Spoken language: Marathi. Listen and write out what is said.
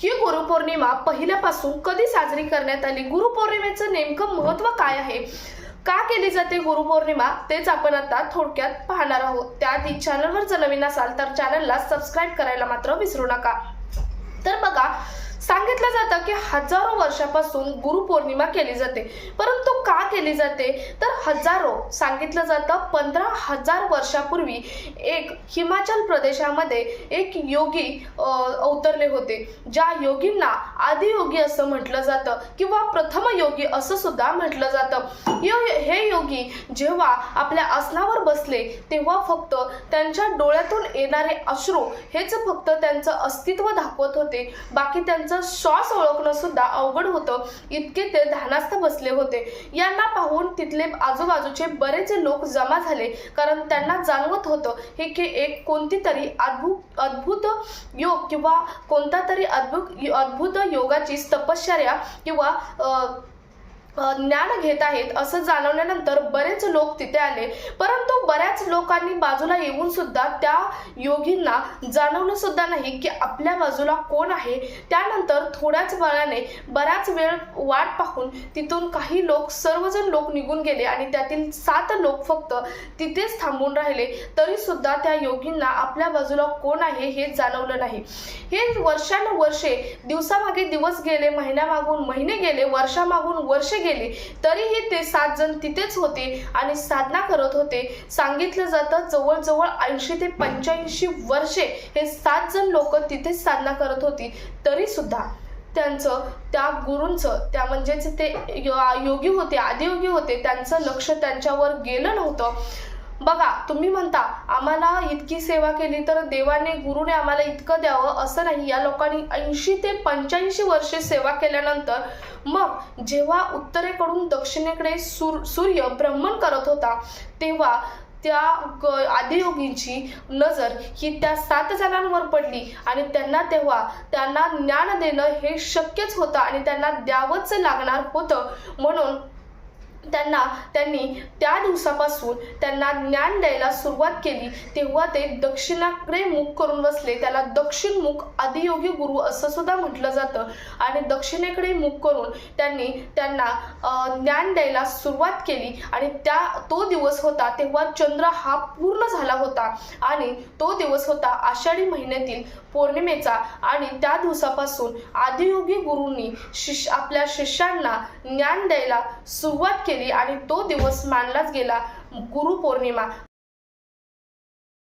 ही गुरुपौर्णिमा पहिल्यापासून कधी साजरी करण्यात आली, गुरुपौर्णिमेचं नेमकं महत्त्व काय आहे, का केली जाते गुरुपौर्णिमा, तेच आपण आता थोडक्यात पाहणार आहोत। त्याआधी चॅनलवर जर नवीन असाल तर चॅनलला सबस्क्राईब करायला मात्र विसरू नका। तर बघा, सांगितलं जातं की हजारो वर्षापासून गुरुपौर्णिमा केली जाते, परंतु का केली जाते तर हजारो सांगितलं जातं 15,000 वर्षापूर्वी एक हिमाचल प्रदेशामध्ये एक योगी अवतरले होते, ज्या योगींना आदियोगी असं म्हटलं जातं किंवा प्रथम योगी असं सुद्धा म्हटलं जातं। हे योगी जेव्हा आपल्या आसनावर बसले तेव्हा फक्त त्यांच्या डोळ्यातून येणारे अश्रू हेच फक्त त्यांचं अस्तित्व दाखवत होते, बाकी त्यांचं श्वास ओळखणं सुद्धा अवघड होतं, इतके ते ध्यानास्थ बसले होते। यांना पाहून तिथले आजूबाजूचे बरेच लोक जमा झाले, कारण त्यांना जाणवत होतं हे की एक कोणती तरी अद्भुत योग किंवा कोणता तरी अद्भुत योगाची तपश्चर्या किंवा ज्ञान घेत आहेत असं जाणवल्यानंतर बरेच लोक तिथे आले, परंतु बऱ्याच लोकांनी बाजूला येऊन सुद्धा त्या योगींना जाणवलं सुद्धा नाही की आपल्या बाजूला कोण आहे। त्यानंतर थोड्याच वेळाने बराच वेळ वाट पाहून तिथून काही लोक सर्वजण लोक निघून गेले आणि त्यातील 7 लोक फक्त तिथेच थांबून राहिले, तरी सुद्धा त्या योगींना आपल्या बाजूला कोण आहे हे जाणवलं नाही। हे वर्षानुवर्षे, दिवसामागे दिवस गेले, महिन्यामागून महिने गेले, वर्षामागून वर्षे गेले, तरीही ते 7 जण तिथेच होते आणि साधना करत होते। सांगितलं जातं जवळजवळ 80 ते 85 वर्षे हे 7 जण लोक तिथेच साधना करत होती, तरी सुद्धा त्यांचं त्या गुरूंचं, त्या म्हणजेच ते योगी होते, आदियोगी होते, त्यांचं लक्ष त्यांच्यावर गेलं नव्हतं। बघा, तुम्ही म्हणता आम्हाला इतकी सेवा केली तर देवाने, गुरुने आम्हाला इतकं द्यावं, असं नाही। या लोकांनी 80 ते 85 वर्षे सेवा केल्यानंतर मग जेव्हा उत्तरेकडून दक्षिणेकडे सूर्य भ्रमण करत होता, तेव्हा त्या आदियोगींची नजर ही त्या 7 जणांवर पडली आणि तेव्हा त्यांना ज्ञान देणं हे शक्यच होतं आणि त्यांना द्यावंच लागणार होतं। म्हणून त्यांनी त्या दिवसापासून त्यांना ज्ञान द्यायला सुरुवात केली। तेव्हा ते दक्षिणेकडे मुख करून बसले, त्याला दक्षिणमुख आदियोगी गुरु असं सुद्धा म्हटलं जातं। आणि दक्षिणेकडे मुख करून त्यांना ज्ञान द्यायला सुरुवात केली आणि तो दिवस होता तेव्हा चंद्र हा पूर्ण झाला होता आणि तो दिवस होता आषाढी महिन्यातील पौर्णिमेचा। आणि त्या दिवसापासून आदियोगी गुरूंनी आपल्या शिष्यांना ज्ञान द्यायला सुरुवात केली आणि तो दिवस मानलाच गेला गुरुपौर्णिमा।